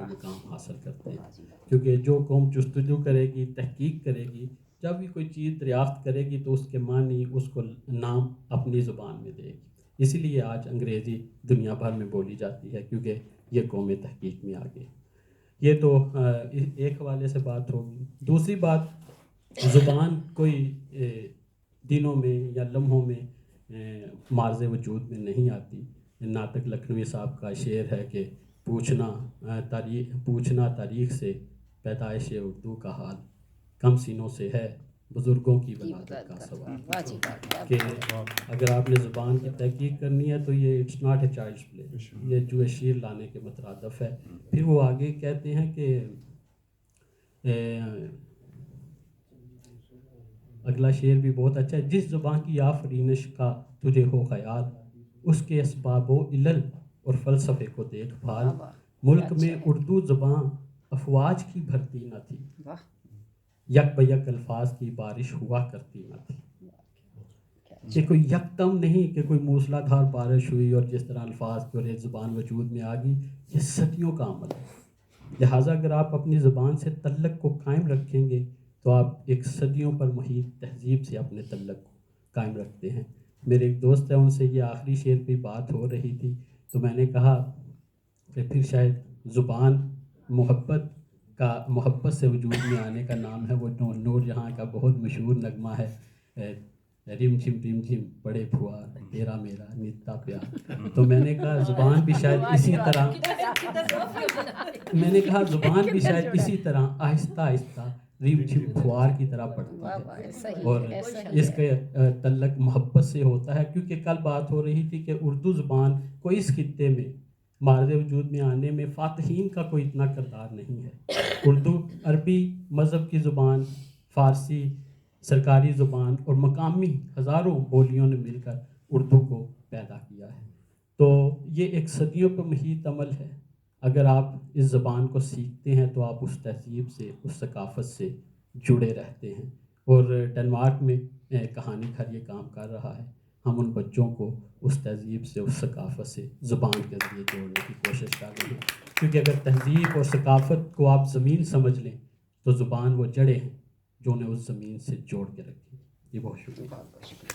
مقام حاصل کرتے ہیں، کیونکہ جو قوم جستجو کرے گی، تحقیق کرے گی، جب بھی کوئی چیز دریافت کرے گی تو اس کے معنی اس کو نام اپنی زبان میں دے گی. اسی لیے آج انگریزی دنیا بھر میں بولی جاتی ہے، کیونکہ یہ قوم تحقیق میں آگے. یہ تو ایک حوالے سے بات ہوگی. دوسری بات، زبان کوئی دنوں میں یا لمحوں میں مارز وجود میں نہیں آتی. ناطق لکھنوی صاحب کا شعر ہے کہ پوچھنا تاریخ سے پیدائش اردو کا حال، کم سینوں سے ہے بزرگوں کی ولادت کا سوال. کہ اگر آپ نے زبان کی تحقیق کرنی ہے تو یہ اٹس ناٹ اے چائلڈس پلے، یہ جو شیر لانے کے مترادف ہے. پھر وہ آگے کہتے ہیں کہ اگلا شعر بھی بہت اچھا ہے. جس زبان کی آفرینش کا تجھے ہو خیال، اس کے اسباب و علل اور فلسفے کو دیکھ بھال. ملک میں اردو زبان افواج کی بھرتی نہ تھی، یک بیک الفاظ کی بارش ہوا کرتی نہ تھی. یہ کوئی یکدم نہیں کہ کوئی موسلا دھار بارش ہوئی اور جس طرح الفاظ کی اور ایک زبان وجود میں آ گئی. یہ صدیوں کا عمل ہے. لہٰذا اگر آپ اپنی زبان سے تعلق کو قائم رکھیں گے تو آپ ایک صدیوں پر محیط تہذیب سے اپنے تعلق کو قائم رکھتے ہیں. میرے ایک دوست ہے، ان سے یہ آخری شعر پہ بات ہو رہی تھی تو میں نے کہا کہ پھر شاید زبان محبت سے وجود میں آنے کا نام ہے. وہ نور جہاں کا بہت مشہور نغمہ ہے، رم جھم بڑے پھوار تیرا میرا نتا پیار. تو میں نے کہا زبان بھی شاید اسی طرح آہستہ آہستہ رم جھم پھوار کی طرح پڑتی ہے، اور اس کے تعلق محبت سے ہوتا ہے. کیونکہ کل بات ہو رہی تھی کہ اردو زبان کو اس خطے میں مارز وجود میں آنے میں فاتحین کا کوئی اتنا کردار نہیں ہے. اردو عربی مذہب کی زبان، فارسی سرکاری زبان اور مقامی ہزاروں بولیوں نے مل کر اردو کو پیدا کیا ہے. تو یہ ایک صدیوں پر محیط عمل ہے. اگر آپ اس زبان کو سیکھتے ہیں تو آپ اس تہذیب سے، اس ثقافت سے جڑے رہتے ہیں. اور ڈنمارک میں کہانی گھر یہ کام کر رہا ہے. ہم ان بچوں کو اس تہذیب سے، اس ثقافت سے زبان کے ذریعے جوڑنے کی کوشش کر رہے ہیں. کیونکہ اگر تہذیب اور ثقافت کو آپ زمین سمجھ لیں تو زبان وہ جڑیں ہیں جو انہیں اس زمین سے جوڑ کے رکھیں. یہ بہت شکریہ.